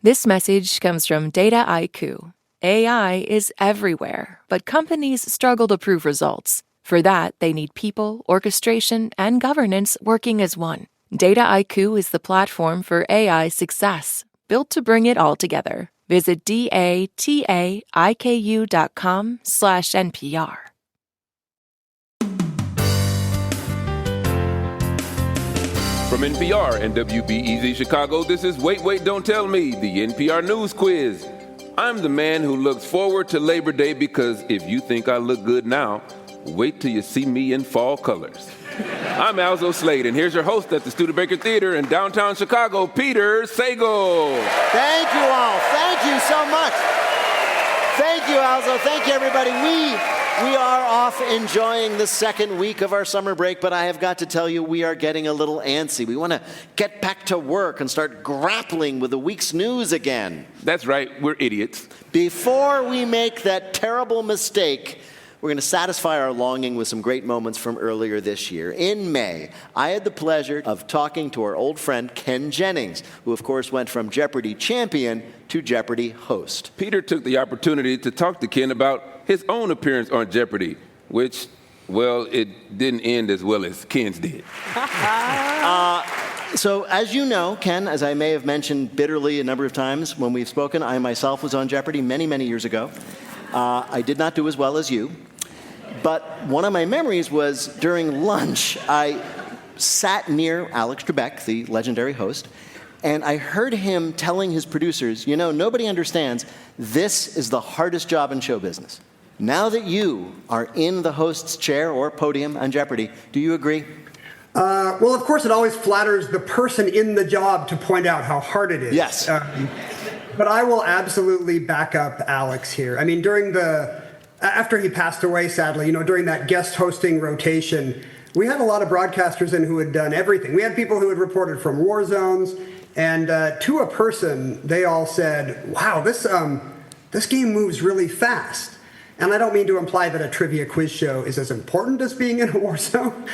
This message comes from Data IQ. AI is everywhere, but companies struggle to prove results. For that, they need people, orchestration, and governance working as one. Data IQ is the platform for AI success, built to bring it all together. Visit dataiku.com/NPR. From NPR and WBEZ Chicago, this is Wait, Wait, Don't Tell Me, the NPR News Quiz. I'm the man who looks forward to Labor Day because if you think I look good now, wait till you see me in fall colors. I'm Alzo Slade, and here's your host at the Studebaker Theater in downtown Chicago, Peter Sagal. Thank you all. Thank you so much. Thank you, Alzo. Thank you, everybody. We are off enjoying the second week of our summer break, but I have got to tell you, we are getting a little antsy. We want to get back to work and start grappling with the week's news again. That's right, we're idiots. Before we make that terrible mistake, we're going to satisfy our longing with some great moments from earlier this year. In May, I had the pleasure of talking to our old friend Ken Jennings, who of course went from Jeopardy champion to Jeopardy host. Peter took the opportunity to talk to Ken about his own appearance on Jeopardy, which, well, it didn't end as well as Ken's did. So as you know, Ken, as I may have mentioned bitterly a number of times when we've spoken, I myself was on Jeopardy many, many years ago. I did not do as well as you. But one of my memories was during lunch, I sat near Alex Trebek, the legendary host, and I heard him telling his producers, you know, nobody understands, this is the hardest job in show business. Now that you are in the host's chair or podium on Jeopardy, do you agree? Well, of course, it always flatters the person in the job to point out how hard it is. Yes. But I will absolutely back up Alex here. I mean, after he passed away, sadly, you know, during that guest hosting rotation, we had a lot of broadcasters in who had done everything. We had people who had reported from war zones, and to a person, they all said, wow, this game moves really fast. And I don't mean to imply that a trivia quiz show is as important as being in a war zone,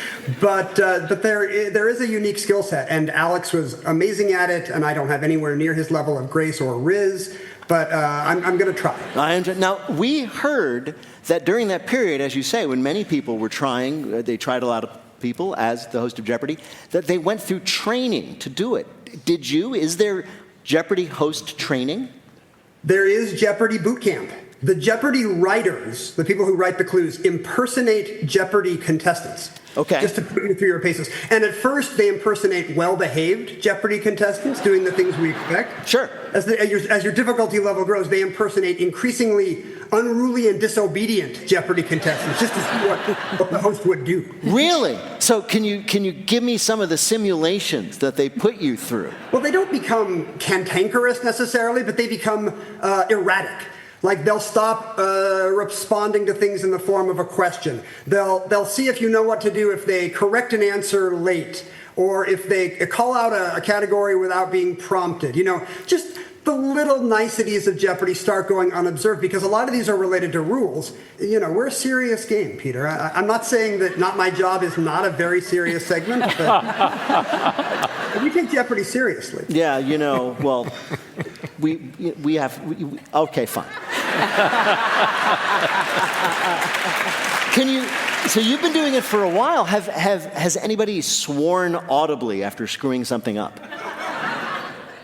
but there is a unique skill set, and Alex was amazing at it, and I don't have anywhere near his level of grace or riz, but I'm going to try. Now, we heard that during that period, as you say, when many people were trying, they tried a lot of people as the host of Jeopardy, that they went through training to do it. Did you? Is there Jeopardy host training? There is Jeopardy boot camp. The Jeopardy writers, the people who write the clues, impersonate Jeopardy contestants. Okay. Just to put you through your paces. And at first, they impersonate well-behaved Jeopardy contestants, doing the things we expect. Sure. As your difficulty level grows, they impersonate increasingly unruly and disobedient Jeopardy contestants, just to see what the host would do. Really? So can you give me some of the simulations that they put you through? Well, they don't become cantankerous necessarily, but they become erratic. Like, they'll stop responding to things in the form of a question. They'll see if you know what to do if they correct an answer late, or if they call out a category without being prompted. You know, just the little niceties of Jeopardy start going unobserved, because a lot of these are related to rules. You know, we're a serious game, Peter. I'm not saying that Not My Job is not a very serious segment, but we take Jeopardy seriously. Yeah, you know, well, we have, okay, fine. So you've been doing it for a while. Has anybody sworn audibly after screwing something up?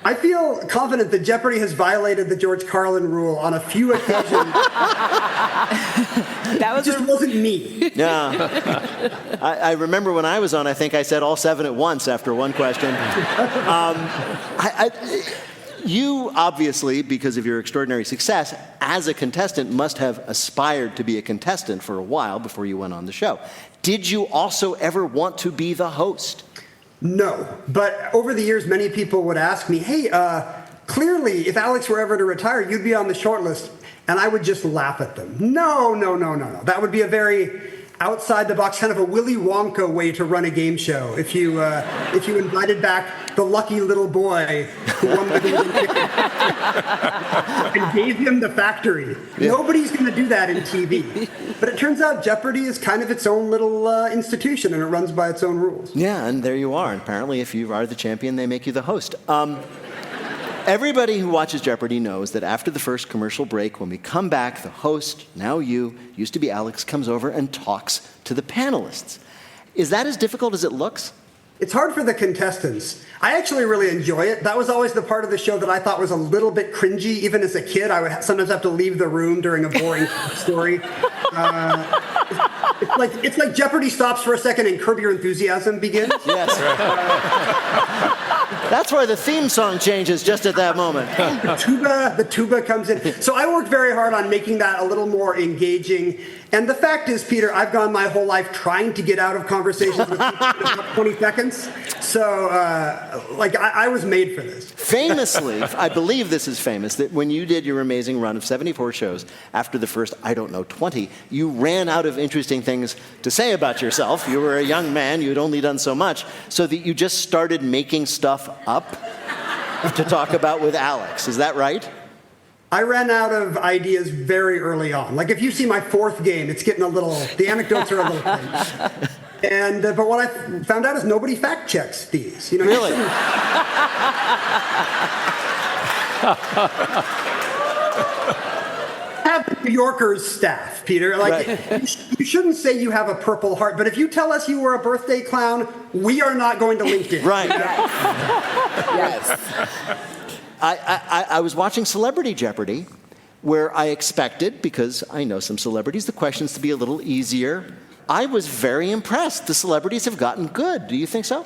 I feel confident that Jeopardy has violated the George Carlin rule on a few occasions. It just wasn't me. Yeah. I remember when I was on, I think I said all 7 at once after one question. You, obviously, because of your extraordinary success, as a contestant, must have aspired to be a contestant for a while before you went on the show. Did you also ever want to be the host? No, but over the years, many people would ask me, hey, clearly, if Alex were ever to retire, you'd be on the short list. And I would just laugh at them. No. That would be a very outside-the-box, kind of a Willy Wonka way to run a game show. If you invited back the lucky little boy who won the golden ticket and gave him the factory. Yeah. Nobody's going to do that in TV. But it turns out Jeopardy is kind of its own little institution, and it runs by its own rules. Yeah, and there you are. And apparently, if you are the champion, they make you the host. Everybody who watches Jeopardy knows that after the first commercial break, when we come back, the host, now you, used to be Alex, comes over and talks to the panelists. Is that as difficult as it looks? It's hard for the contestants. I actually really enjoy it. That was always the part of the show that I thought was a little bit cringy. Even as a kid, I would sometimes have to leave the room during a boring story. It's like Jeopardy stops for a second and Curb Your Enthusiasm begins. Yes. That's why the theme song changes just at that moment. The tuba comes in. So I worked very hard on making that a little more engaging. And the fact is, Peter, I've gone my whole life trying to get out of conversations with people in about 20 seconds. So, I was made for this. Famously, I believe this is famous, that when you did your amazing run of 74 shows, after the first, 20, you ran out of interesting things to say about yourself. You were a young man, you had only done so much, so that you just started making stuff up to talk about with Alex. Is that right? I ran out of ideas very early on. Like, if you see my fourth game, it's getting the anecdotes are a little thin. And but what I found out is nobody fact checks these. Really? Have New Yorker's staff, Peter. You shouldn't say you have a Purple Heart, but if you tell us you were a birthday clown, we are not going to LinkedIn. Right. Yes. I was watching Celebrity Jeopardy, where I expected, because I know some celebrities, the questions to be a little easier. I was very impressed. The celebrities have gotten good. Do you think so?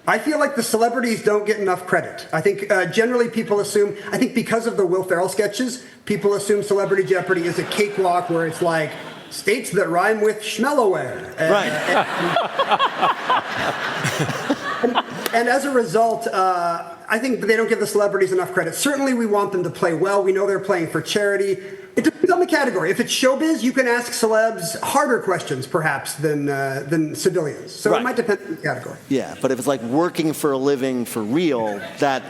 I feel like the celebrities don't get enough credit. I think generally people assume, I think because of the Will Ferrell sketches, people assume Celebrity Jeopardy is a cakewalk where it's like states that rhyme with schmelaware. Right. And as a result, I think they don't give the celebrities enough credit. Certainly we want them to play well. We know they're playing for charity. It depends on the category. If it's showbiz, you can ask celebs harder questions, perhaps, than civilians. So Right. It might depend on the category. Yeah, but if it's like working for a living for real, that,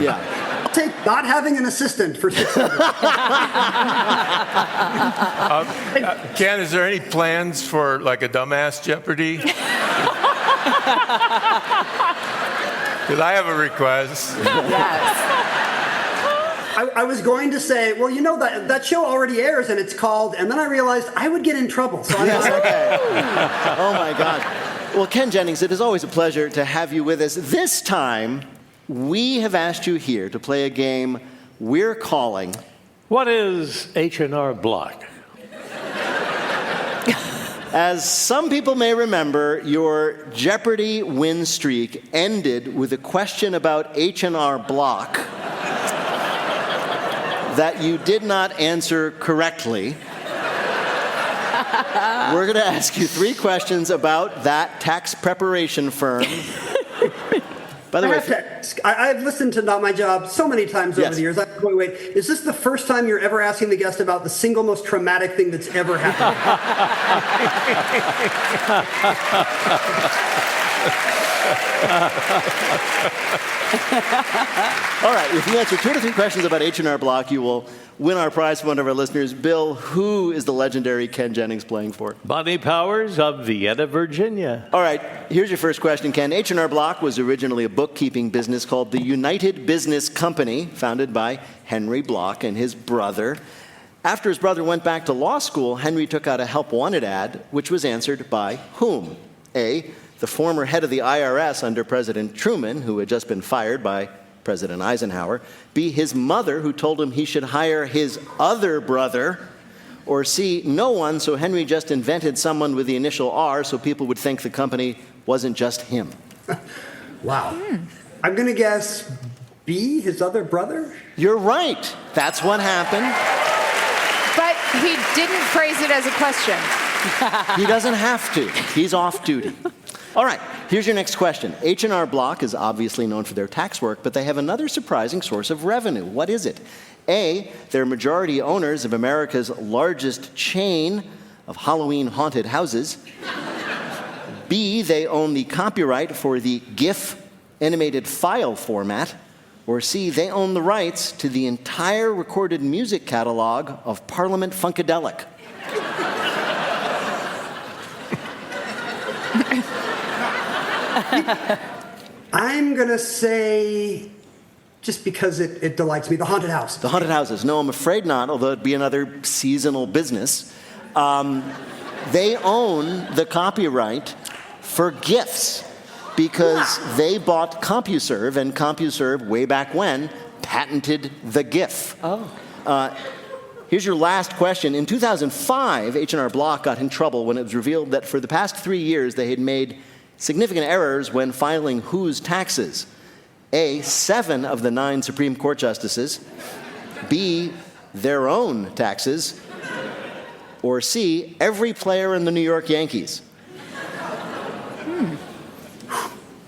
yeah. I'll take not having an assistant for 6 hours. Ken, is there any plans for like a dumbass Jeopardy? Because I have a request. Yes. I was going to say, well, that show already airs and it's called, and then I realized I would get in trouble. So Yes, okay. Oh, my God. Well, Ken Jennings, it is always a pleasure to have you with us. This time, we have asked you here to play a game we're calling... What is H&R Block? As some people may remember, your Jeopardy win streak ended with a question about H&R Block that you did not answer correctly. We're going to ask you 3 questions about that tax preparation firm. By the way, I've listened to Not My Job so many times over Yes. the years. I'm going, wait, is this the first time you're ever asking the guest about the single most traumatic thing that's ever happened? all right, if you answer 2 to 3 questions about H&R Block, you will win our prize from one of our listeners. Bill, who is the legendary Ken Jennings playing for? Bonnie Powers of Vienna, Virginia. All right, here's your first question, Ken. H&R Block was originally a bookkeeping business called the United Business Company, founded by Henry Block and his brother. After his brother went back to law school, Henry took out a help wanted ad, which was answered by whom? A, the former head of the IRS under President Truman, who had just been fired by President Eisenhower. B, his mother, who told him he should hire his other brother. Or C, no one, so Henry just invented someone with the initial R so people would think the company wasn't just him. Wow. I'm going to guess B, his other brother? You're right. That's what happened. But he didn't phrase it as a question. He doesn't have to. He's off duty. All right, here's your next question. H&R Block is obviously known for their tax work, but they have another surprising source of revenue. What is it? A, they're majority owners of America's largest chain of Halloween haunted houses. B, they own the copyright for the GIF animated file format. Or C, they own the rights to the entire recorded music catalog of Parliament Funkadelic. I'm going to say just because it delights me. The haunted house. The haunted houses. No, I'm afraid not, although it'd be another seasonal business. They own the copyright for GIFs because they bought CompuServe, and CompuServe, way back when, patented the GIF. Here's your last question. In 2005, H&R Block got in trouble when it was revealed that for the past 3 years they had made significant errors when filing whose taxes? A, 7 of the 9 Supreme Court justices, B, their own taxes, or C, every player in the New York Yankees.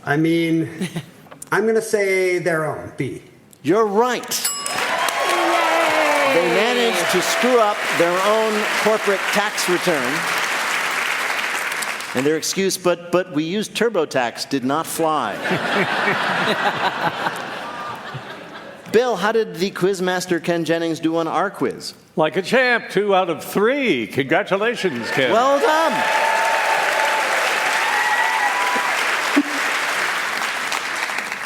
I mean, I'm going to say their own, B. You're right. They managed to screw up their own corporate tax return. And their excuse, but we used TurboTax, did not fly. Bill, how did the quizmaster Ken Jennings do on our quiz? Like a champ, 2 out of 3. Congratulations, Ken. Well done.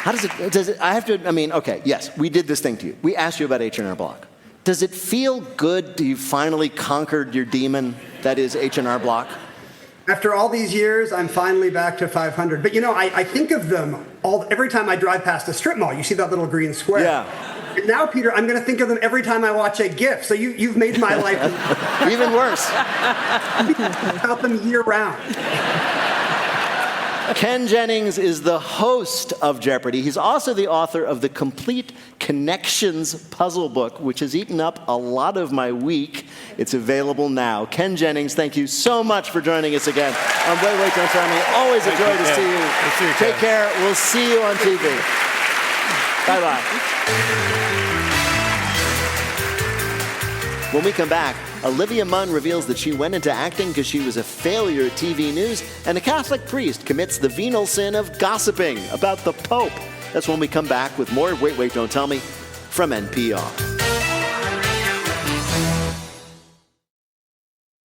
How does it, I have to, I mean, okay, yes, we did this thing to you. We asked you about H&R Block. Does it feel good that you finally conquered your demon, that is H&R Block? After all these years, I'm finally back to 500. But I think of them every time I drive past a strip mall. You see that little green square? Yeah. And now, Peter, I'm going to think of them every time I watch a GIF. So you've made my life even worse. About them year round. Ken Jennings is the host of Jeopardy! He's also the author of the Complete Connections puzzle book, which has eaten up a lot of my week. It's available now. Ken Jennings, thank you so much for joining us again on Wait, Don't Tell Me. Always a joy to see you. Take care. We'll see you on TV. Bye-bye. When we come back, Olivia Munn reveals that she went into acting because she was a failure at TV news, and a Catholic priest commits the venal sin of gossiping about the Pope. That's when we come back with more Wait, Don't Tell Me from NPR.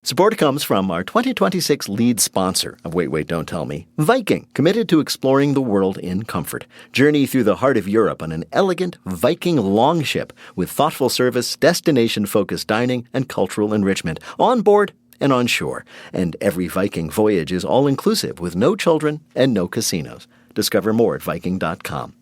Support comes from our 2026 lead sponsor of Wait, Don't Tell Me, Viking, committed to exploring the world in comfort. Journey through the heart of Europe on an elegant Viking longship with thoughtful service, destination-focused dining, and cultural enrichment, on board and on shore. And every Viking voyage is all-inclusive with no children and no casinos. Discover more at Viking.com.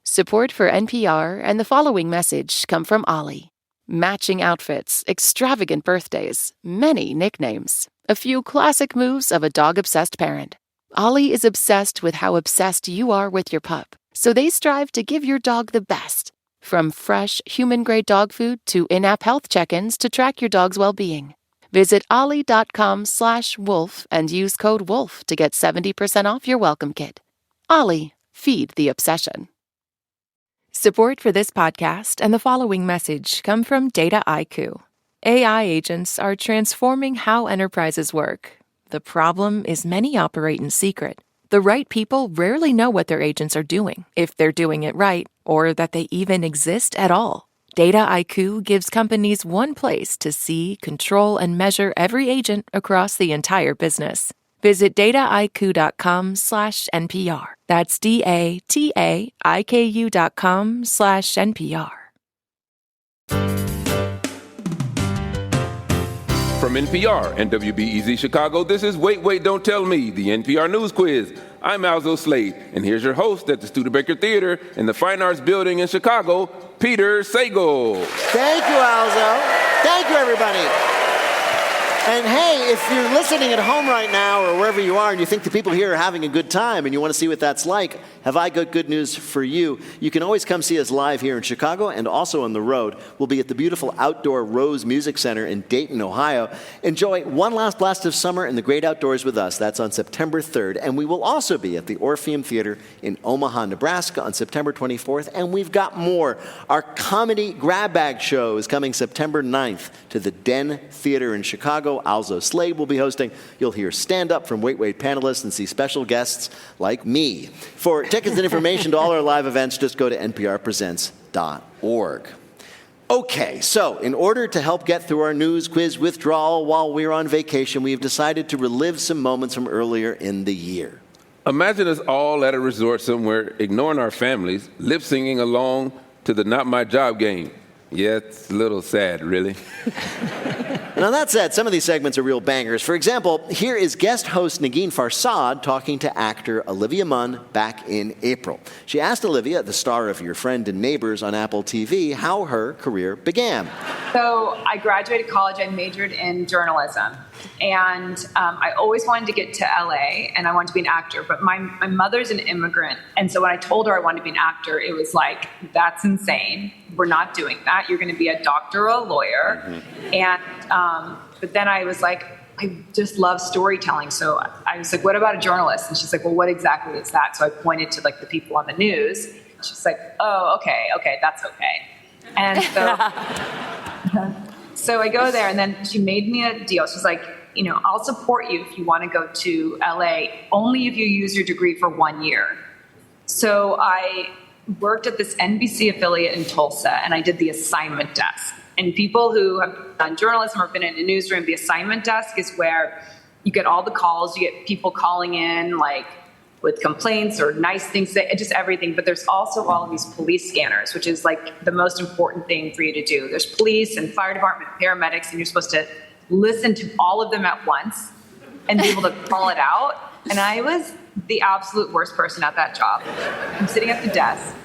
Support for NPR and the following message come from Ollie. Matching outfits, extravagant birthdays, many nicknames, a few classic moves of a dog-obsessed parent. Ollie is obsessed with how obsessed you are with your pup, so they strive to give your dog the best. From fresh, human-grade dog food to in-app health check-ins to track your dog's well-being. Visit ollie.com/wolf and use code WOLF to get 70% off your welcome kit. Ollie, feed the obsession. Support for this podcast and the following message come from Data IQ. AI agents are transforming how enterprises work. The problem is many operate in secret. The right people rarely know what their agents are doing, if they're doing it right, or that they even exist at all. Data IQ gives companies one place to see, control, and measure every agent across the entire business. Visit dataiku.com/NPR. That's DATAIKU.com/NPR. From NPR and WBEZ Chicago, this is Wait, Don't Tell Me, the NPR News Quiz. I'm Alzo Slade, and here's your host at the Studebaker Theater in the Fine Arts Building in Chicago, Peter Sagal. Thank you, Alzo. Thank you, everybody. And hey, if you're listening at home right now or wherever you are and you think the people here are having a good time and you want to see what that's like, have I got good news for you. You can always come see us live here in Chicago and also on the road. We'll be at the beautiful outdoor Rose Music Center in Dayton, Ohio. Enjoy one last blast of summer in the great outdoors with us. That's on September 3rd. And we will also be at the Orpheum Theater in Omaha, Nebraska on September 24th. And we've got more. Our comedy grab bag show is coming September 9th to the Den Theater in Chicago. Alzo Slade will be hosting. You'll hear stand-up from Wait panelists and see special guests like me. For tickets and information to all our live events, just go to nprpresents.org. Okay, so in order to help get through our news quiz withdrawal while we're on vacation, we've decided to relive some moments from earlier in the year. Imagine us all at a resort somewhere, ignoring our families, lip-singing along to the Not My Job game. Yeah, it's a little sad, really. Now, that said, some of these segments are real bangers. For example, here is guest host Negin Farsad talking to actor Olivia Munn back in April. She asked Olivia, the star of Your Friend and Neighbors on Apple TV, how her career began. So I graduated college. I majored in journalism. And I always wanted to get to LA, and I wanted to be an actor. But my mother's an immigrant. And so when I told her I wanted to be an actor, it was like, that's insane. We're not doing that. You're going to be a doctor or a lawyer. Mm-hmm. And but then I was like, I just love storytelling. So I was like, what about a journalist? And she's like, well, what exactly is that? So I pointed to like the people on the news. She's like, oh, okay, that's okay. And so, so I go there, and then she made me a deal. She's like, I'll support you if you want to go to LA, only if you use your degree for 1 year. So I worked at this NBC affiliate in Tulsa, and I did the assignment desk. And people who have done journalism or been in a newsroom, the assignment desk is where you get all the calls. You get people calling in, like, with complaints or nice things, just everything. But there's also all of these police scanners, which is like the most important thing for you to do. There's police and fire department, paramedics, and you're supposed to listen to all of them at once and be able to call it out. And I was the absolute worst person at that job. I'm sitting at the desk,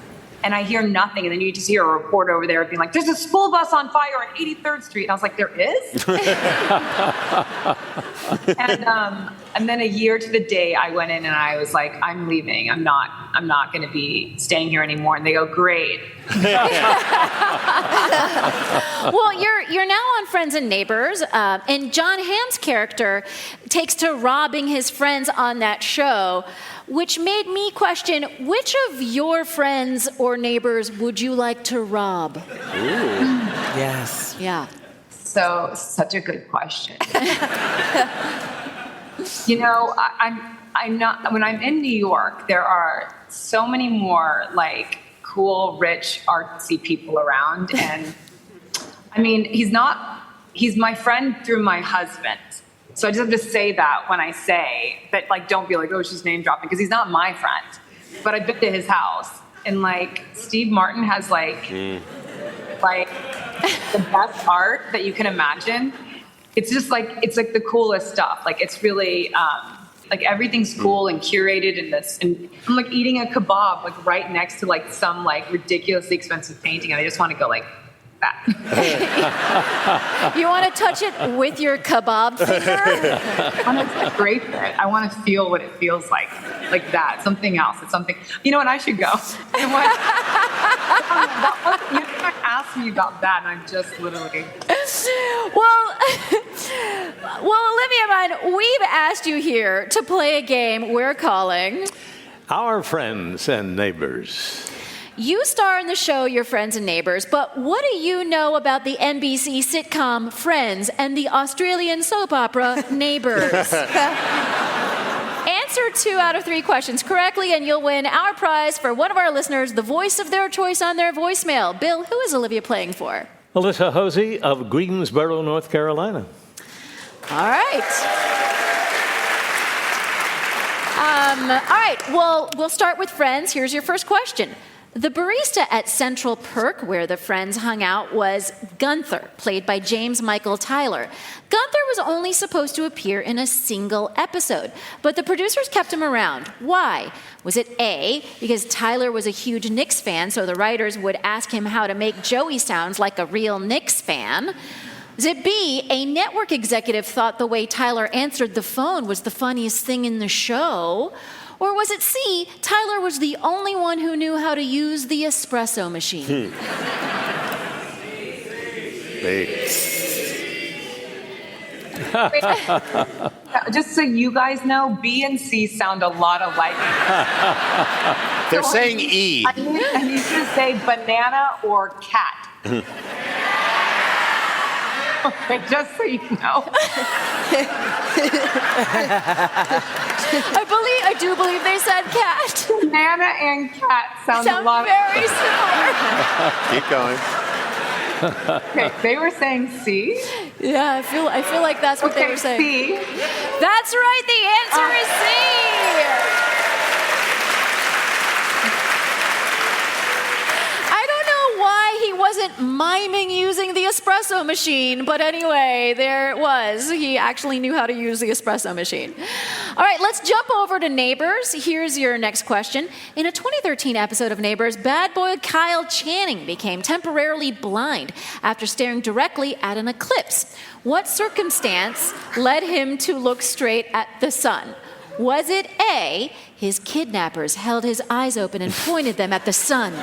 and I hear nothing, and then you just hear a reporter over there being like, there's a school bus on fire on 83rd Street. And I was like, there is? And then a year to the day, I went in and I was like, I'm leaving. I'm not going to be staying here anymore. And they go, great. Well, you're now on Friends and Neighbors, and John Hamm's character takes to robbing his friends on that show, which made me question, which of your friends or neighbors would you like to rob? Ooh. Yes. Yeah. So, such a good question. I'm not, when I'm in New York, there are so many more like cool, rich, artsy people around. And I mean, he's my friend through my husband. So I just have to say that when I say that, like, don't be like, oh, she's name dropping, because he's not my friend. But I've been to his house, and like Steve Martin has like the best art that you can imagine. It's just like, it's like the coolest stuff. Like, it's really like everything's cool and curated in this. And I'm like eating a kebab like right next to like some like ridiculously expensive painting, and I just want to go like that. You want to touch it with your kebab finger? I want to scrape it. I want to feel what it feels like that. Something else. It's something. You know what? I should go. You never asked me about that, and I'm just literally. Well, Olivia Munn, we've asked you here to play a game we're calling Our Friends and Neighbors. You star in the show Your Friends and Neighbors, but what do you know about the NBC sitcom Friends and the Australian soap opera Neighbors? Answer 2 out of 3 questions correctly, and you'll win our prize for one of our listeners, the voice of their choice on their voicemail. Bill, who is Olivia playing for? Alyssa Hosey of Greensboro, North Carolina. All right. All right, well, we'll start with Friends. Here's your first question. The barista at Central Perk, where the friends hung out, was Gunther, played by James Michael Tyler. Gunther was only supposed to appear in a single episode, but the producers kept him around. Why? Was it A, because Tyler was a huge Knicks fan, so the writers would ask him how to make Joey sound like a real Knicks fan? Was it B, a network executive thought the way Tyler answered the phone was the funniest thing in the show? Or was it C, Tyler was the only one who knew how to use the espresso machine? Just so you guys know, B and C sound a lot alike. They're saying E. I need you to say banana or cat. Okay, just so you know. I do believe they said cat. Banana and cat sound a lot very similar. Keep going. Okay, they were saying C. Yeah, I feel like that's what they were saying. C. That's right. The answer is C. wasn't miming using the espresso machine, but anyway, there it was. He actually knew how to use the espresso machine. All right, let's jump over to Neighbors. Here's your next question. In a 2013 episode of Neighbors, bad boy Kyle Channing became temporarily blind after staring directly at an eclipse. What circumstance led him to look straight at the sun? Was it A, his kidnappers held his eyes open and pointed them at the sun?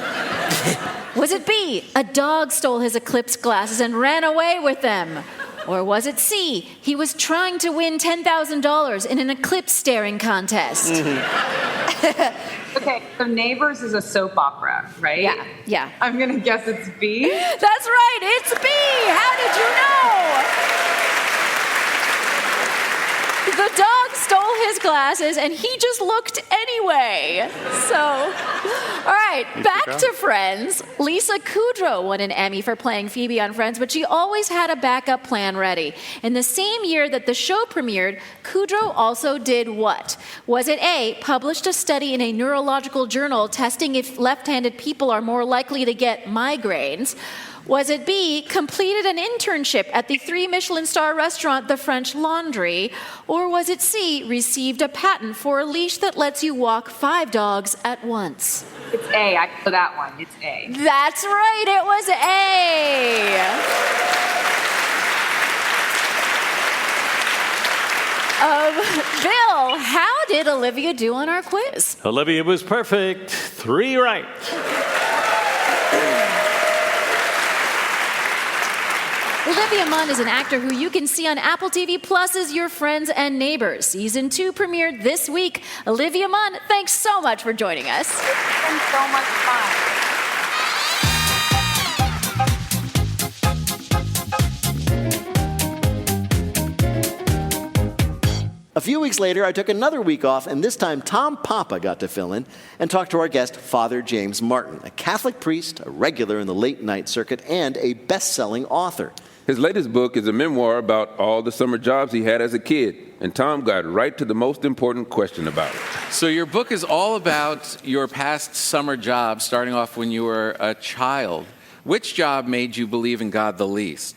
Was it B, a dog stole his eclipse glasses and ran away with them? Or was it C, he was trying to win $10,000 in an eclipse staring contest? Okay, so Neighbors is a soap opera, right? Yeah. I'm going to guess it's B. That's right, it's B. How did you know? The dog stole his glasses, and he just looked anyway. So, all right, back to Friends. Lisa Kudrow won an Emmy for playing Phoebe on Friends, but she always had a backup plan ready. In the same year that the show premiered, Kudrow also did what? Was it A, published a study in a neurological journal testing if left-handed people are more likely to get migraines? Was it B, completed an internship at the 3 Michelin star restaurant The French Laundry? Or was it C, received a patent for a leash that lets you walk 5 dogs at once? It's A. I know that one. It's A. That's right, it was A. Bill, how did Olivia do on our quiz? Olivia was perfect. 3 right. Olivia Munn is an actor who you can see on Apple TV Plus's Your Friends and Neighbors. Season 2 premiered this week. Olivia Munn, thanks so much for joining us. It's been so much fun. A few weeks later, I took another week off, and this time Tom Papa got to fill in and talk to our guest, Father James Martin, a Catholic priest, a regular in the late-night circuit, and a best-selling author. His latest book is a memoir about all the summer jobs he had as a kid, and Tom got right to the most important question about it. So your book is all about your past summer jobs, starting off when you were a child. Which job made you believe in God the least?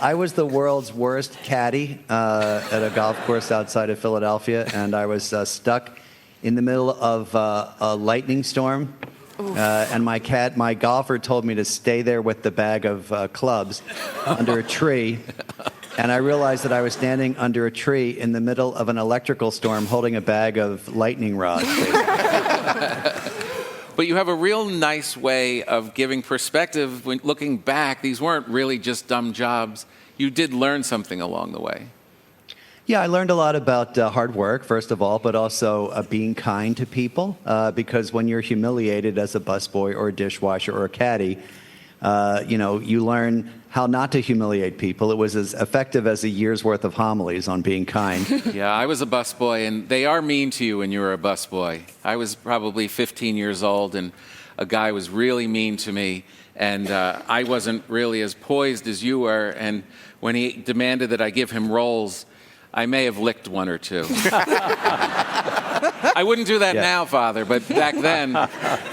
I was the world's worst caddy at a golf course outside of Philadelphia, and I was stuck in the middle of a lightning storm. And my golfer told me to stay there with the bag of clubs under a tree. And I realized that I was standing under a tree in the middle of an electrical storm holding a bag of lightning rods. But you have a real nice way of giving perspective. When looking back, these weren't really just dumb jobs. You did learn something along the way. Yeah, I learned a lot about hard work, first of all, but also being kind to people. Because when you're humiliated as a busboy or a dishwasher or a caddy, you learn how not to humiliate people. It was as effective as a year's worth of homilies on being kind. Yeah, I was a busboy, and they are mean to you when you were a busboy. I was probably 15 years old, and a guy was really mean to me, and I wasn't really as poised as you were, and when he demanded that I give him rolls, I may have licked one or two. I wouldn't do that now, Father, but back then...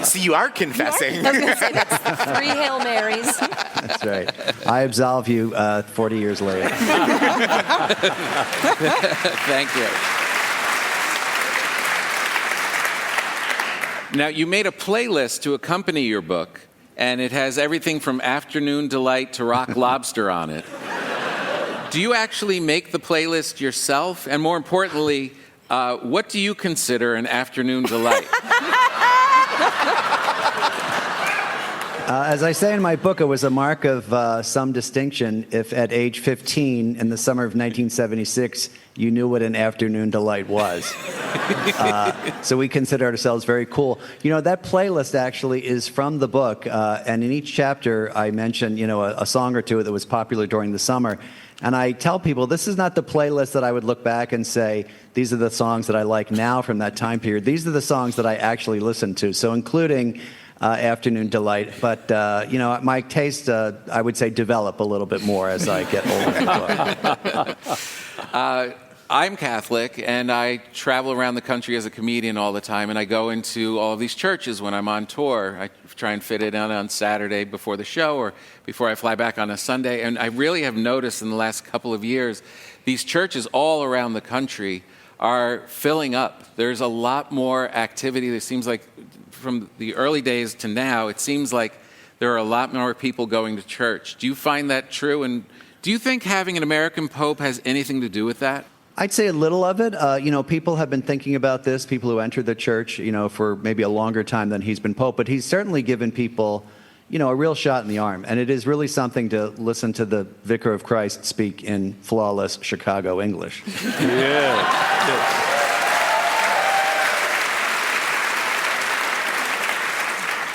So you are confessing. I was going to say, that's 3 Hail Marys. That's right. I absolve you 40 years later. Thank you. Now, you made a playlist to accompany your book, and it has everything from Afternoon Delight to Rock Lobster on it. Do you actually make the playlist yourself? And more importantly, what do you consider an afternoon delight? As I say in my book, it was a mark of some distinction if at age 15 in the summer of 1976, you knew what an afternoon delight was. So we consider ourselves very cool. You know, that playlist actually is from the book. And in each chapter, I mention, a song or two that was popular during the summer. And I tell people, this is not the playlist that I would look back and say, these are the songs that I like now from that time period. These are the songs that I actually listen to. So including Afternoon Delight. But, my taste, I would say, develop a little bit more as I get older. I'm Catholic, and I travel around the country as a comedian all the time, and I go into all of these churches when I'm on tour. I try and fit it in on Saturday before the show or before I fly back on a Sunday. And I really have noticed in the last couple of years, these churches all around the country are filling up. There's a lot more activity. It seems like from the early days to now, it seems like there are a lot more people going to church. Do you find that true? And do you think having an American Pope has anything to do with that? I'd say a little of it. People have been thinking about this, people who enter the church, for maybe a longer time than he's been Pope. But he's certainly given people, a real shot in the arm. And it is really something to listen to the Vicar of Christ speak in flawless Chicago English. Yeah.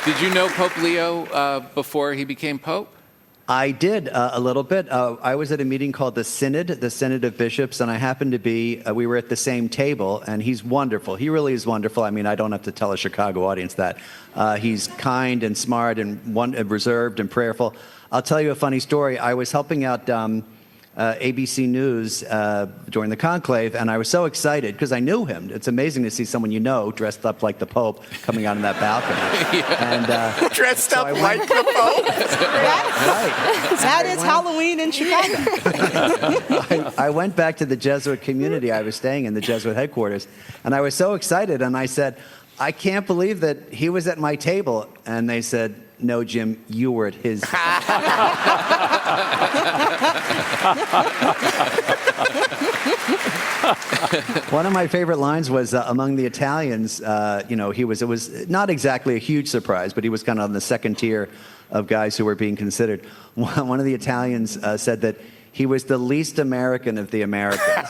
Did you know Pope Leo before he became Pope? I did a little bit. I was at a meeting called the Synod of Bishops, and I happened to be, we were at the same table, and he's wonderful. He really is wonderful. I mean, I don't have to tell a Chicago audience that. He's kind and smart and reserved and prayerful. I'll tell you a funny story. I was helping out ABC News during the conclave, and I was so excited because I knew him. It's amazing to see someone dressed up like the Pope coming out on that balcony. And dressed up like the Pope. Right. That is Halloween in Chicago. I went back to the Jesuit community I was staying in, the Jesuit headquarters, and I was so excited, and I said, I can't believe that he was at my table. And they said, no, Jim, you were at his. One of my favorite lines was among the Italians, it was not exactly a huge surprise, but he was kind of on the second tier of guys who were being considered. One of the Italians said that he was the least American of the Americans.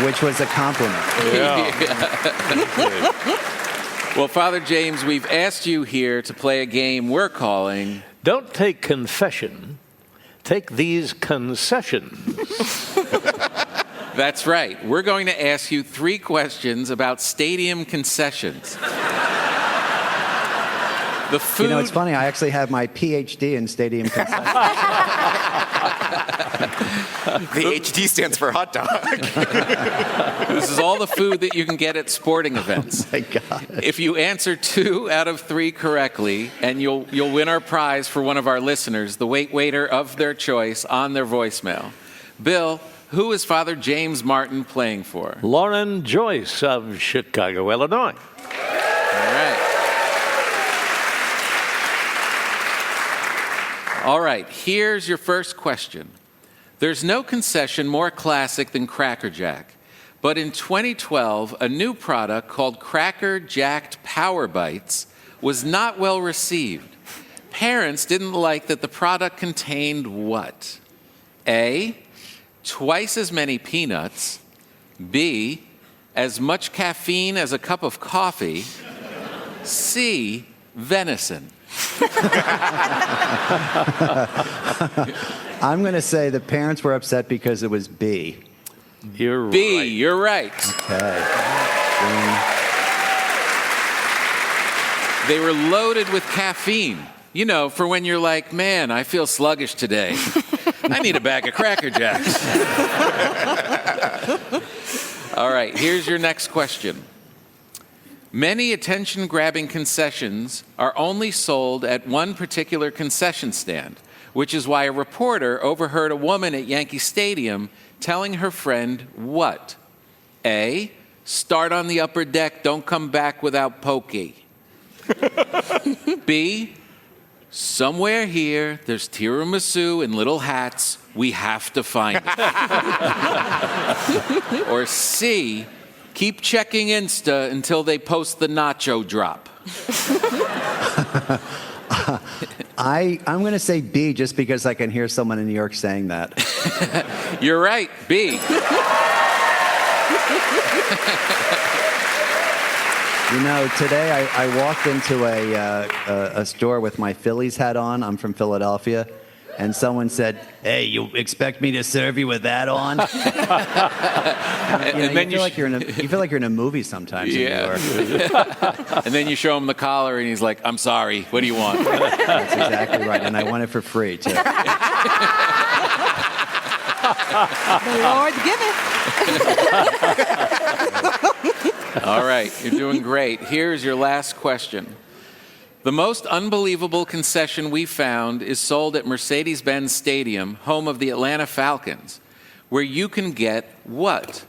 Which was a compliment. Yeah. Well, Father James, we've asked you here to play a game we're calling... Don't take confession, take these concessions. That's right. We're going to ask you 3 questions about stadium concessions. The food... it's funny, I actually have my PhD in stadium concessions. The HT stands for hot dog. This is all the food that you can get at sporting events. Oh my God. If you answer 2 out of 3 correctly, and you'll win our prize for one of our listeners, the waiter of their choice, on their voicemail. Bill, who is Father James Martin playing for? Lauren Joyce of Chicago, Illinois. All right, here's your first question. There's no concession more classic than Cracker Jack, but in 2012, a new product called Cracker Jacked Power Bites was not well received. Parents didn't like that the product contained what? A, twice as many peanuts. B, as much caffeine as a cup of coffee. C, venison. I'm going to say the parents were upset because it was B. You're B, right. You're right. Okay. They were loaded with caffeine. For when you're like, man, I feel sluggish today. I need a bag of Cracker Jacks. All right, here's your next question. Many attention-grabbing concessions are only sold at one particular concession stand, which is why a reporter overheard a woman at Yankee Stadium telling her friend what? A, start on the upper deck, don't come back without pokey. B, somewhere here there's tiramisu in little hats, we have to find it. Or C, keep checking Insta until they post the nacho drop. I'm going to say B just because I can hear someone in New York saying that. You're right, B. Today I walked into a store with my Phillies hat on. I'm from Philadelphia. And someone said, hey, you expect me to serve you with that on? You feel like you're in a movie sometimes in New York. And then you show him the collar, and he's like, I'm sorry, what do you want? That's exactly right, and I want it for free, too. The Lord giveth. All right, you're doing great. Here's your last question. The most unbelievable concession we found is sold at Mercedes-Benz Stadium, home of the Atlanta Falcons, where you can get what?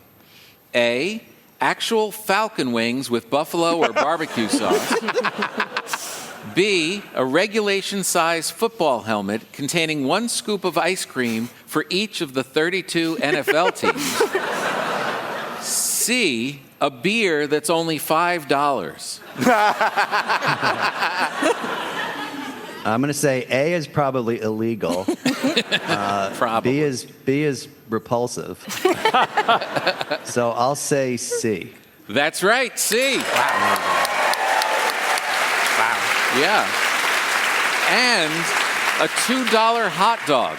A, actual falcon wings with buffalo or barbecue sauce. B, a regulation-size football helmet containing 1 scoop of ice cream for each of the 32 NFL teams. C, a beer that's only $5. I'm going to say A is probably illegal. Probably. B is repulsive. So I'll say C. That's right, C. Wow. Yeah. And a $2 hot dog.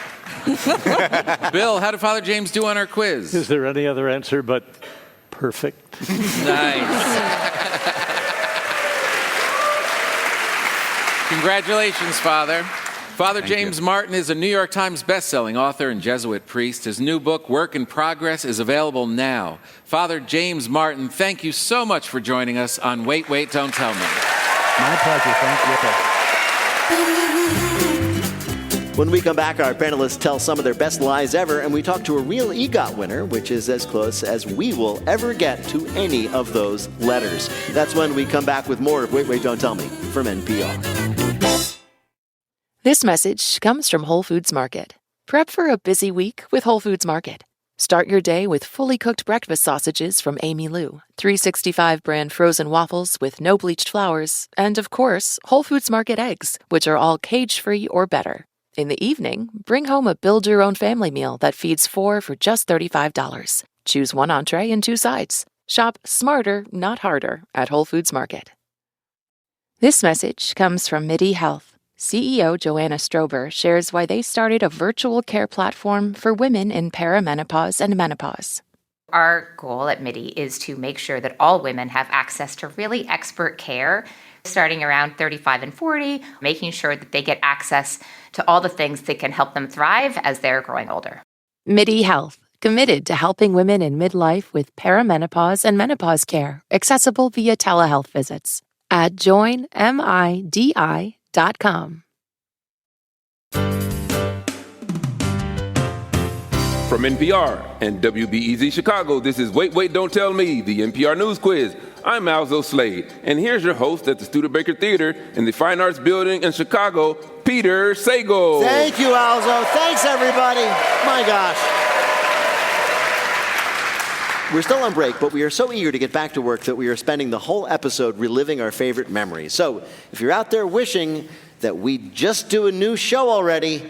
Bill, how did Father James do on our quiz? Is there any other answer but perfect? Nice. Congratulations, Father. Father James Martin is a New York Times bestselling author and Jesuit priest. His new book, Work in Progress, is available now. Father James Martin, thank you so much for joining us on Wait, Wait, Don't Tell Me. My pleasure. Thank you. When we come back, our panelists tell some of their best lies ever, and we talk to a real EGOT winner, which is as close as we will ever get to any of those letters. That's when we come back with more of Wait, Wait, Don't Tell Me from NPR. This message comes from Whole Foods Market. Prep for a busy week with Whole Foods Market. Start your day with fully cooked breakfast sausages from Amy Lou, 365 brand frozen waffles with no bleached flours, and of course, Whole Foods Market eggs, which are all cage-free or better. In the evening, bring home a build-your-own family meal that feeds 4 for just $35. Choose 1 entree and 2 sides. Shop smarter, not harder at Whole Foods Market. This message comes from MIDI Health. CEO Joanna Strober shares why they started a virtual care platform for women in perimenopause and menopause. Our goal at MIDI is to make sure that all women have access to really expert care, starting around 35 and 40, making sure that they get access to all the things that can help them thrive as they're growing older. MIDI Health, committed to helping women in midlife with perimenopause and menopause care, accessible via telehealth visits at joinmidi.com. From NPR and WBEZ Chicago, this is Wait, Wait, Don't Tell Me, the NPR News Quiz. I'm Alzo Slade, and here's your host at the Studebaker Theater in the Fine Arts Building in Chicago, Peter Sagal. Thank you, Alzo. Thanks, everybody. My gosh. We're still on break, but we are so eager to get back to work that we are spending the whole episode reliving our favorite memories. So if you're out there wishing that we just do a new show already,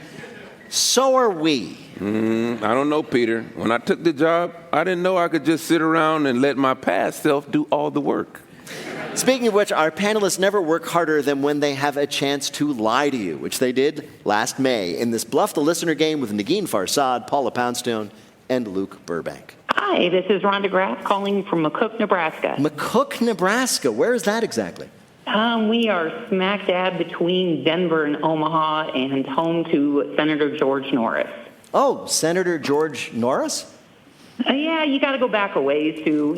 so are we. I don't know, Peter. When I took the job, I didn't know I could just sit around and let my past self do all the work. Speaking of which, our panelists never work harder than when they have a chance to lie to you, which they did last May in this Bluff the Listener game with Negin Farsad, Paula Poundstone, and Luke Burbank. Hi, this is Rhonda Graff calling from McCook, Nebraska. McCook, Nebraska. Where is that exactly? We are smack dab between Denver and Omaha and home to Senator George Norris. Oh, Senator George Norris? Yeah, you got to go back a ways to,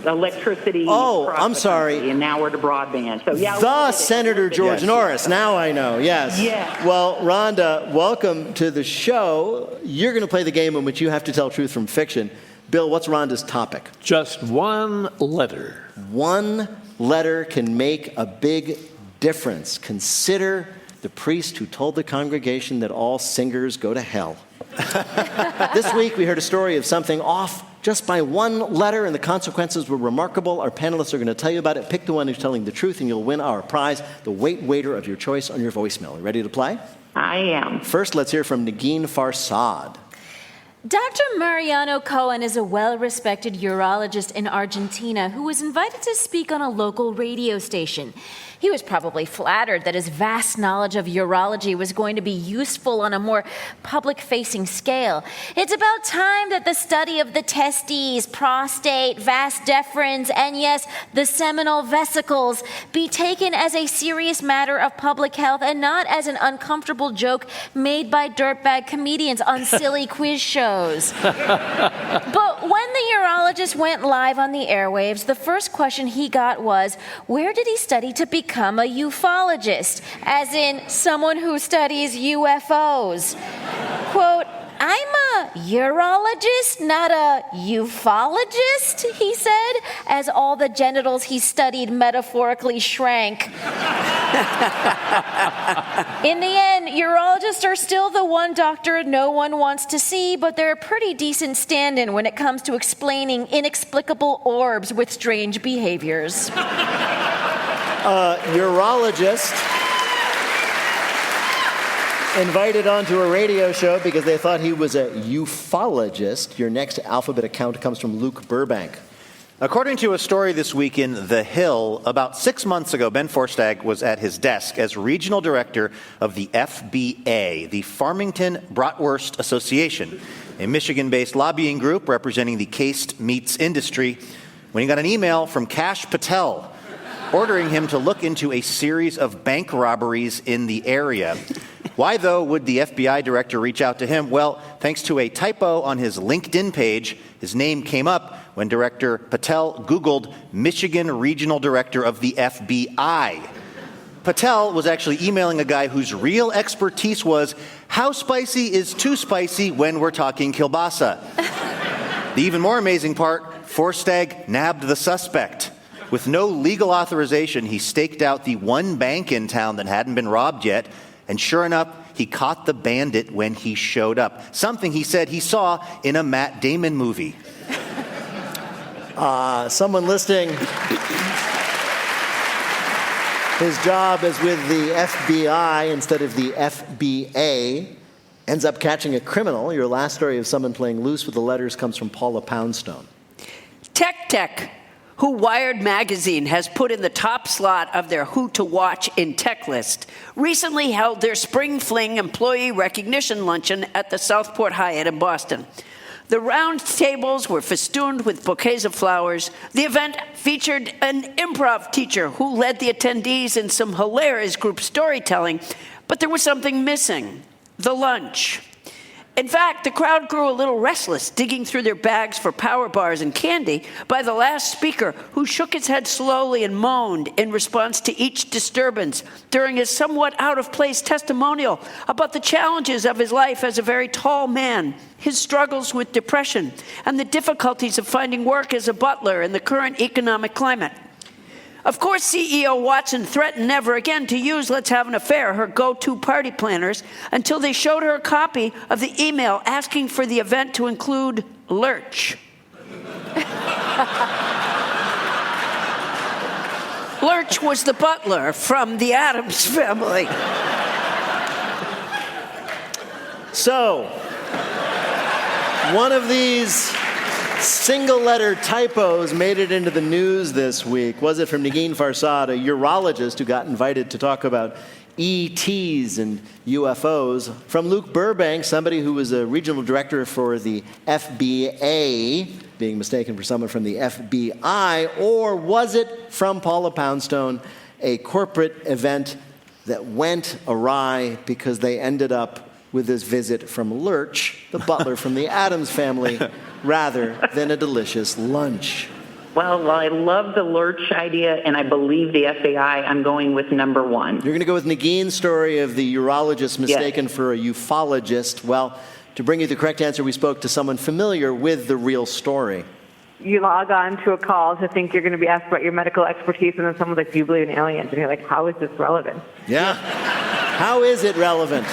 electricity. Oh, I'm sorry. And now we're to broadband. So yeah, the Senator George Norris. Now I know. Yes. Yeah. Well, Rhonda, welcome to the show. You're going to play the game in which you have to tell truth from fiction. Bill, what's Rhonda's topic? Just one letter. One letter can make a big difference. Consider the priest who told the congregation that all singers go to hell. This week, we heard a story of something off just by one letter, and the consequences were remarkable. Our panelists are going to tell you about it. Pick the one who's telling the truth, and you'll win our prize, the Wait Waiter of your choice on your voicemail. Ready to play? I am. First, let's hear from Negin Farsad. Dr. Mariano Cohen is a well-respected urologist in Argentina who was invited to speak on a local radio station. He was probably flattered that his vast knowledge of urology was going to be useful on a more public-facing scale. It's about time that the study of the testes, prostate, vas deferens, and yes, the seminal vesicles be taken as a serious matter of public health and not as an uncomfortable joke made by dirtbag comedians on silly quiz shows. knows. But when the urologist went live on the airwaves, the first question he got was, where did he study to become a ufologist? As in, someone who studies UFOs. Quote, I'm a urologist, not a ufologist, he said, as all the genitals he studied metaphorically shrank. In the end, urologists are still the one doctor no one wants to see, but they're a pretty decent stand-in when it comes to explaining inexplicable orbs with strange behaviors. Urologist invited onto a radio show because they thought he was a ufologist. Your next alphabet account comes from Luke Burbank. According to a story this week in The Hill, about 6 months ago, Ben Forstag was at his desk as regional director of the FBA, the Farmington Bratwurst Association, a Michigan-based lobbying group representing the cased meats industry, when he got an email from Kash Patel ordering him to look into a series of bank robberies in the area. Why, though, would the FBI director reach out to him? Well, thanks to a typo on his LinkedIn page, his name came up when Director Patel Googled Michigan Regional Director of the FBI. Patel was actually emailing a guy whose real expertise was how spicy is too spicy when we're talking kielbasa. The even more amazing part, Forstag nabbed the suspect. With no legal authorization, he staked out the one bank in town that hadn't been robbed yet, and sure enough, he caught the bandit when he showed up. Something he said he saw in a Matt Damon movie. Someone listing his job as with the FBI instead of the FBA ends up catching a criminal. Your last story of someone playing loose with the letters comes from Paula Poundstone. Tech, who Wired magazine has put in the top slot of their Who to Watch in Tech list, recently held their Spring Fling employee recognition luncheon at the Southport Hyatt in Boston. The round tables were festooned with bouquets of flowers. The event featured an improv teacher who led the attendees in some hilarious group storytelling, but there was something missing: the lunch. In fact, the crowd grew a little restless, digging through their bags for power bars and candy by the last speaker, who shook his head slowly and moaned in response to each disturbance during his somewhat out-of-place testimonial about the challenges of his life as a very tall man, his struggles with depression, and the difficulties of finding work as a butler in the current economic climate. Of course, CEO Watson threatened never again to use Let's Have an Affair, her go-to party planners, until they showed her a copy of the email asking for the event to include Lurch. Lurch was the butler from the Addams Family. So, one of these single-letter typos made it into the news this week. Was it from Negin Farsad, a urologist who got invited to talk about ETs and UFOs? From Luke Burbank, somebody who was a regional director for the FBA, being mistaken for someone from the FBI? Or was it from Paula Poundstone, a corporate event that went awry because they ended up with this visit from Lurch, the butler from the Addams Family, rather than a delicious lunch? Well, I love the Lurch idea, and I believe the FBI. I'm going with number one. You're going to go with Negin's story of the urologist mistaken for a ufologist. Well, to bring you the correct answer, we spoke to someone familiar with the real story. You log on to a call to think you're going to be asked about your medical expertise, and then someone's like, do you believe in aliens? And you're like, how is this relevant? Yeah. How is it relevant?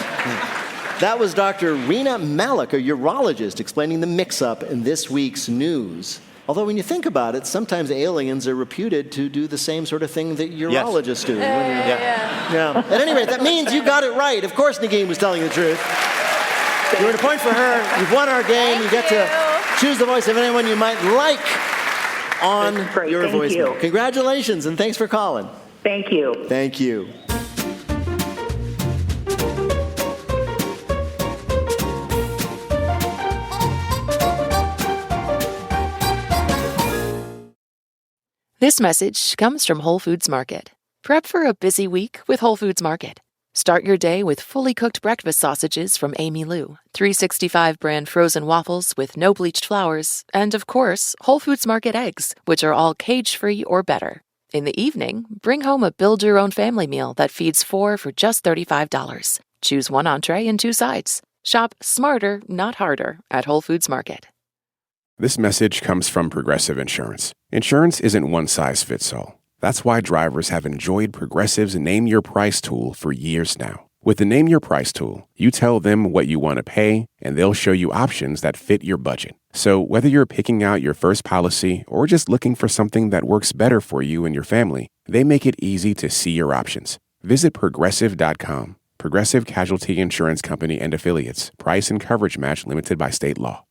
That was Dr. Rina Malik, a urologist, explaining the mix-up in this week's news. Although when you think about it, sometimes aliens are reputed to do the same sort of thing that urologists do. Yeah. At any rate, that means you got it right. Of course Negin was telling the truth. You earned a point for her. You've won our game. You get to choose the voice of anyone you might like on your voicemail. Congratulations, and thanks for calling. Thank you. Thank you. This message comes from Whole Foods Market. Prep for a busy week with Whole Foods Market. Start your day with fully cooked breakfast sausages from Amy Lou, 365 brand frozen waffles with no bleached flours, and of course, Whole Foods Market eggs, which are all cage-free or better. In the evening, bring home a build-your-own family meal that feeds 4 for just $35. Choose 1 entree and 2 sides. Shop smarter, not harder, at Whole Foods Market. This message comes from Progressive Insurance. Insurance isn't one size fits all. That's why drivers have enjoyed Progressive's Name Your Price tool for years now. With the Name Your Price tool, you tell them what you want to pay, and they'll show you options that fit your budget. So whether you're picking out your first policy or just looking for something that works better for you and your family, they make it easy to see your options. Visit Progressive.com. Progressive Casualty Insurance Company and Affiliates. Price and coverage match limited by state law.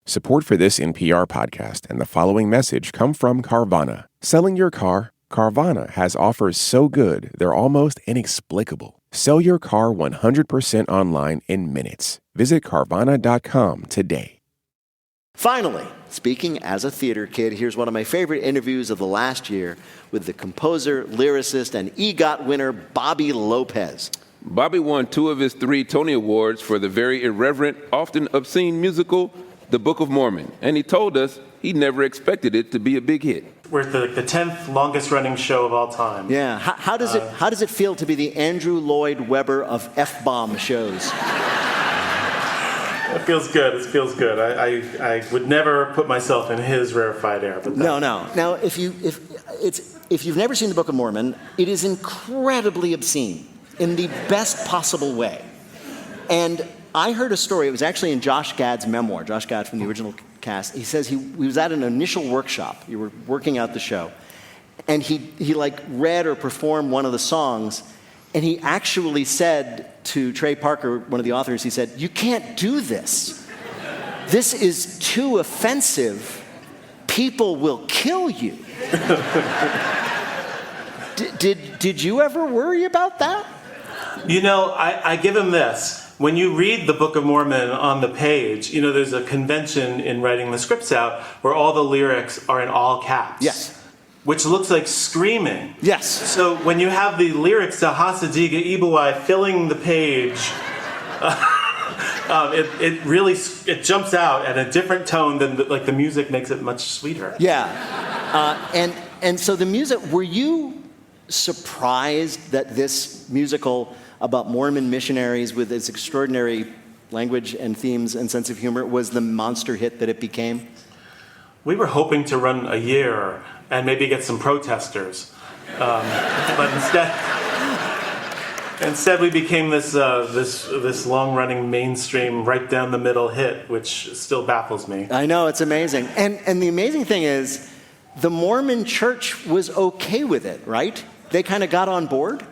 Support for this NPR podcast and the following message come from Carvana. Selling your car? Carvana has offers so good, they're almost inexplicable. Sell your car 100% online in minutes. Visit Carvana.com today. Finally, speaking as a theater kid, here's one of my favorite interviews of the last year with the composer, lyricist, and EGOT winner, Bobby Lopez. Bobby won 2 of his 3 Tony Awards for the very irreverent, often obscene musical, The Book of Mormon. And he told us he never expected it to be a big hit. We're the 10th longest running show of all time. Yeah. How does it feel to be the Andrew Lloyd Webber of F-bomb shows? It feels good. It feels good. I would never put myself in his rarefied air. But No. Now, if you've never seen the Book of Mormon, it is incredibly obscene in the best possible way. And I heard a story. It was actually in Josh Gad's memoir. Josh Gad from the original cast. He says he was at an initial workshop. You were working out the show, and he like read or performed one of the songs, and he actually said to Trey Parker, one of the authors, he said, "You can't do this. This is too offensive. People will kill you." Did you ever worry about that? You know, I give him this. When you read the Book of Mormon on the page, you know, there's a convention in writing the scripts out where all the lyrics are in all caps. Yes. Which looks like screaming. Yes. So when you have the lyrics to Hasadiga Ibuai filling the page, it really jumps out at a different tone than the music makes it much sweeter. Yeah. And so the music, were you surprised that this musical about Mormon missionaries with its extraordinary language and themes and sense of humor was the monster hit that it became? We were hoping to run a year and maybe get some protesters. But instead we became this long-running mainstream right down the middle hit, which still baffles me. I know, it's amazing. And the amazing thing is, the Mormon church was okay with it, right? They kind of got on board?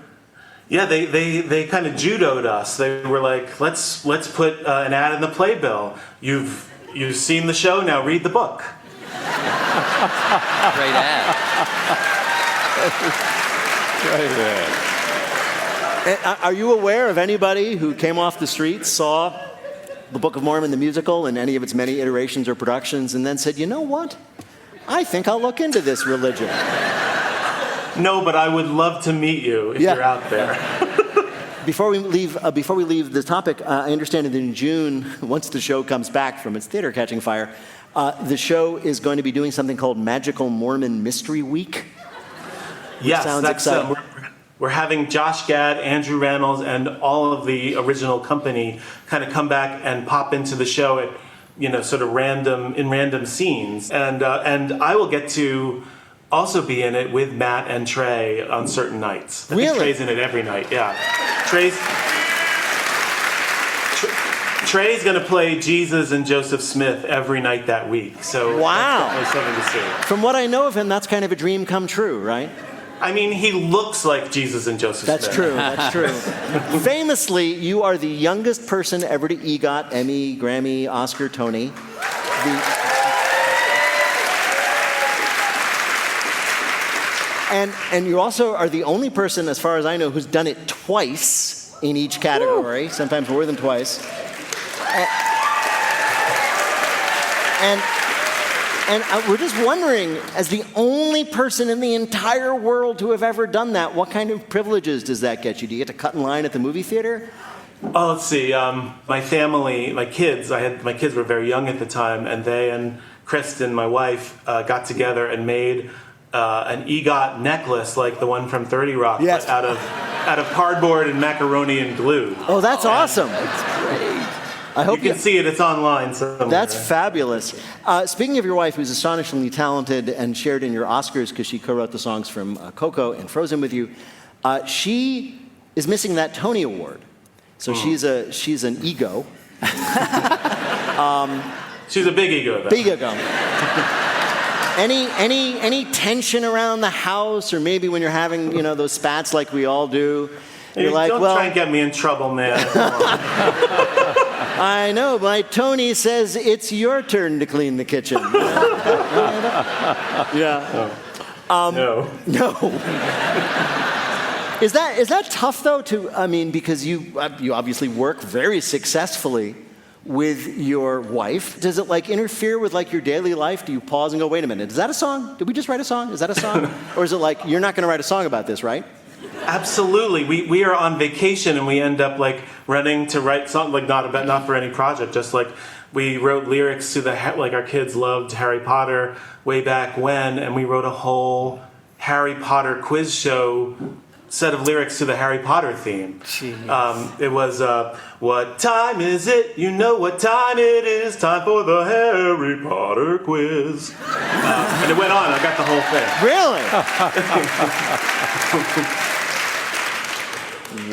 Yeah, they kind of judoed us. They were like, let's put an ad in the playbill. You've seen the show, now read the book. Great ad. Are you aware of anybody who came off the streets, saw the Book of Mormon, the musical, and any of its many iterations or productions, and then said, you know what? I think I'll look into this religion. No, but I would love to meet you if you're out there. Before we leave the topic, I understand that in June, once the show comes back from its theater catching fire, the show is going to be doing something called Magical Mormon Mystery Week. Yes, sounds exciting. We're having Josh Gad, Andrew Rannells, and all of the original company kind of come back and pop into the show at, sort of random scenes, and I will get to also be in it with Matt and Trey on certain nights. I think Trey's in it every night, yeah. Trey's going to play Jesus and Joseph Smith every night that week. So wow. That's definitely something to see. From what I know of him, that's kind of a dream come true, right? I mean, he looks like Jesus and Joseph Smith. That's true. Famously, you are the youngest person ever to EGOT, Emmy, Grammy, Oscar, Tony. And you also are the only person, as far as I know, who's done it twice in each category, sometimes more than twice. And And we're just wondering, as the only person in the entire world to have ever done that, what kind of privileges does that get you? Do you get to cut in line at the movie theater? Oh, let's see. My family, my kids were very young at the time, and they and Kristen, my wife, got together and made an EGOT necklace like the one from 30 Rock, yes. but out of cardboard and macaroni and glue. Oh, that's awesome. That's great. I hope you can see it. It's online somewhere. That's fabulous. Speaking of your wife, who's astonishingly talented and shared in your Oscars because she co-wrote the songs from Coco and Frozen with you, she is missing that Tony Award. So she's an ego. She's a big ego, though. Big ego. Any tension around the house, or maybe when you're having those spats like we all do? You're like, don't try and get me in trouble, man. I know, my Tony says it's your turn to clean the kitchen. Yeah. No. Is that tough though? Because you obviously work very successfully with your wife. Does it interfere with your daily life? Do you pause and go, wait a minute, is that a song? Did we just write a song? Is that a song? Or is it you're not going to write a song about this, right? Absolutely. We are on vacation and we end up running to write something not for any project. Just we wrote lyrics to our kids loved Harry Potter way back when, and we wrote a whole Harry Potter quiz show set of lyrics to the Harry Potter theme. It was, what time is it? You know what time it is. Time for the Harry Potter quiz. And it went on. I got the whole thing. Really?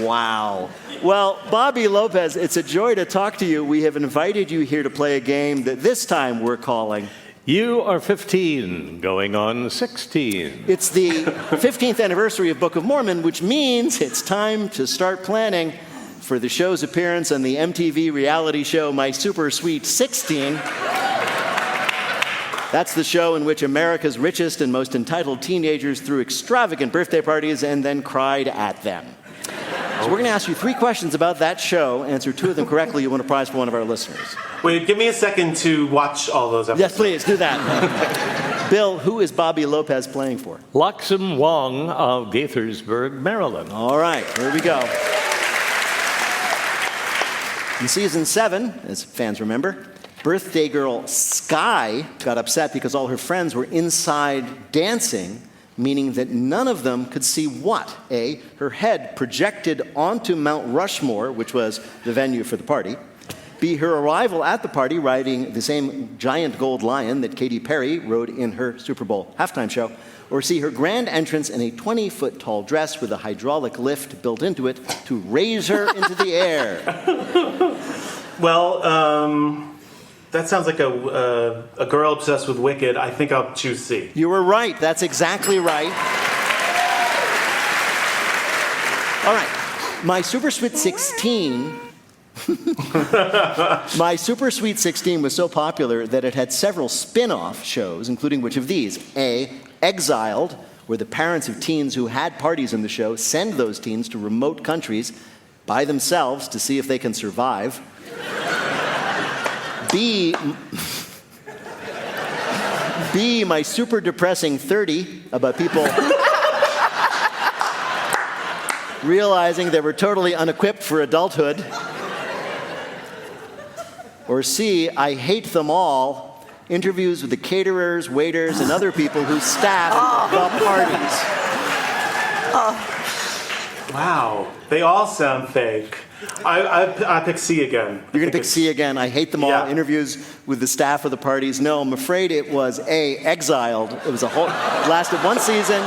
Wow. Well, Bobby Lopez, it's a joy to talk to you. We have invited you here to play a game that this time we're calling You Are 15, going on 16. It's the 15th anniversary of Book of Mormon, which means it's time to start planning for the show's appearance on the MTV reality show My Super Sweet 16. That's the show in which America's richest and most entitled teenagers threw extravagant birthday parties and then cried at them. So we're going to ask you 3 questions about that show. Answer 2 of them correctly, you win a prize for one of our listeners. Wait, give me a second to watch all those episodes. Yes, please, do that. Bill, who is Bobby Lopez playing for? Loxam Wong of Gaithersburg, Maryland. All right, here we go. In season 7, as fans remember, birthday girl Sky got upset because all her friends were inside dancing, meaning that none of them could see what? A, her head projected onto Mount Rushmore, which was the venue for the party. B, her arrival at the party riding the same giant gold lion that Katy Perry rode in her Super Bowl halftime show. Or C, her grand entrance in a 20-foot tall dress with a hydraulic lift built into it to raise her into the air. Well, that sounds like a girl obsessed with Wicked. I think I'll choose C. You were right. That's exactly right. All right. My Super Sweet 16... My Super Sweet 16 was so popular that it had several spin-off shows, including which of these? A, Exiled, where the parents of teens who had parties in the show send those teens to remote countries by themselves to see if they can survive. B, My Super Depressing 30, about people realizing they were totally unequipped for adulthood. Or C, I Hate Them All, interviews with the caterers, waiters, and other people who staff the parties. Wow, they all sound fake. I pick C again. You're going to pick C again. I Hate Them All, interviews with the staff of the parties. No, I'm afraid it was A, Exiled. It was lasted 1 season.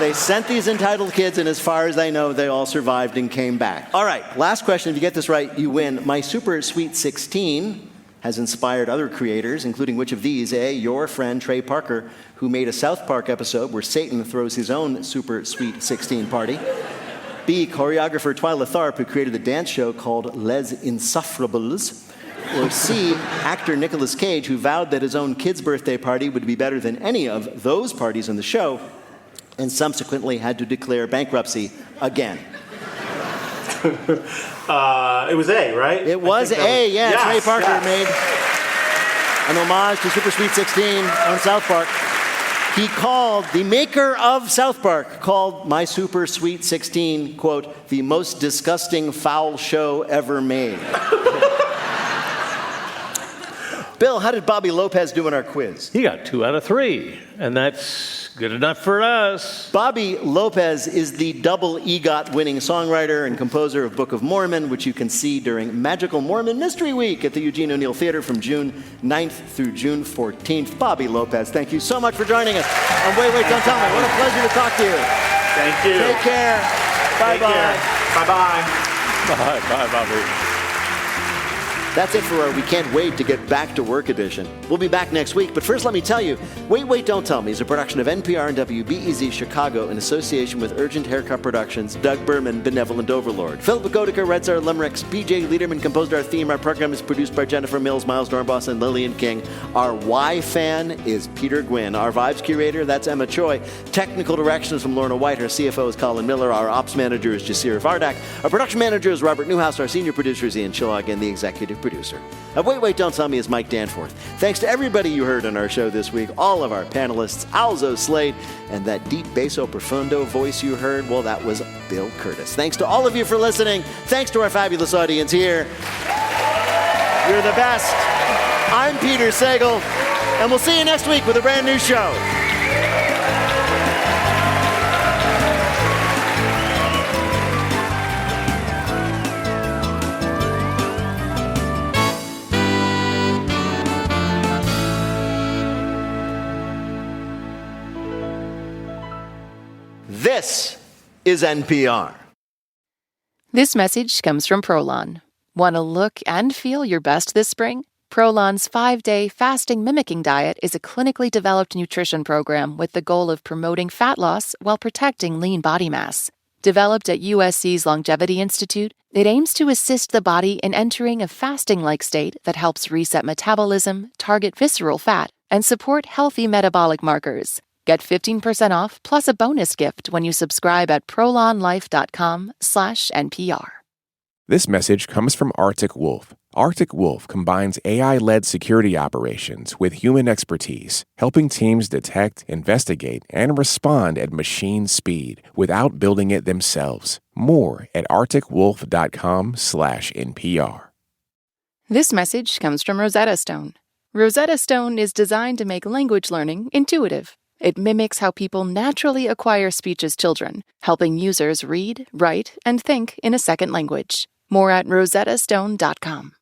They sent these entitled kids, and as far as I know, they all survived and came back. All right, last question. If you get this right, you win. My Super Sweet 16 has inspired other creators, including which of these? A, your friend Trey Parker, who made a South Park episode where Satan throws his own Super Sweet 16 party. B, choreographer Twyla Tharp, who created a dance show called Les Insufferables. Or C, actor Nicolas Cage, who vowed that his own kid's birthday party would be better than any of those parties in the show, and subsequently had to declare bankruptcy again. It was A, right? It was A, yeah. Yes, Trey Parker made an homage to Super Sweet 16 on South Park. He called, the maker of South Park, called My Super Sweet 16, quote, the most disgusting foul show ever made. Bill, how did Bobby Lopez do in our quiz? He got 2 out of 3, and that's good enough for us. Bobby Lopez is the double EGOT winning songwriter and composer of Book of Mormon, which you can see during Magical Mormon Mystery Week at the Eugene O'Neill Theater from June 9th through June 14th. Bobby Lopez, thank you so much for joining us. And wait, don't tell me. What a pleasure to talk to you. Thank you. Take care. Bye-bye. Bye-bye. Bye, Bobby. That's it for our We Can't Wait to Get Back to Work edition. We'll be back next week, but first let me tell you, Wait, Don't Tell Me is a production of NPR and WBEZ Chicago in association with Urgent Haircut Productions, Doug Berman, Benevolent Overlord. Philip Goediker, Red Star Limericks, BJ Liederman composed our theme. Our program is produced by Jennifer Mills, Miles Dornbos, and Lillian King. Our Y fan is Peter Gwynn. Our Vibes Curator, that's Emma Choi. Technical directions from Lorna White. Our CFO is Colin Miller. Our Ops Manager is Jasir Vardak. Our Production Manager is Robert Newhouse. Our Senior Producer is Ian Chillag, and the Executive Producer of Wait, Don't Tell Me is Mike Danforth. Thanks to everybody you heard on our show this week, all of our panelists, Alzo Slade, and that deep basso profundo voice you heard, well, that was Bill Curtis. Thanks to all of you for listening. Thanks to our fabulous audience here. You're the best. I'm Peter Sagal, and we'll see you next week with a brand new show. This is NPR. This message comes from Prolon. Want to look and feel your best this spring? Prolon's 5-day fasting mimicking diet is a clinically developed nutrition program with the goal of promoting fat loss while protecting lean body mass. Developed at USC's Longevity Institute, it aims to assist the body in entering a fasting-like state that helps reset metabolism, target visceral fat, and support healthy metabolic markers. Get 15% off plus a bonus gift when you subscribe at prolonlife.com/NPR. This message comes from Arctic Wolf. Arctic Wolf combines AI-led security operations with human expertise, helping teams detect, investigate, and respond at machine speed without building it themselves. More at arcticwolf.com/NPR. This message comes from Rosetta Stone. Rosetta Stone is designed to make language learning intuitive. It mimics how people naturally acquire speech as children, helping users read, write, and think in a second language. More at rosettastone.com.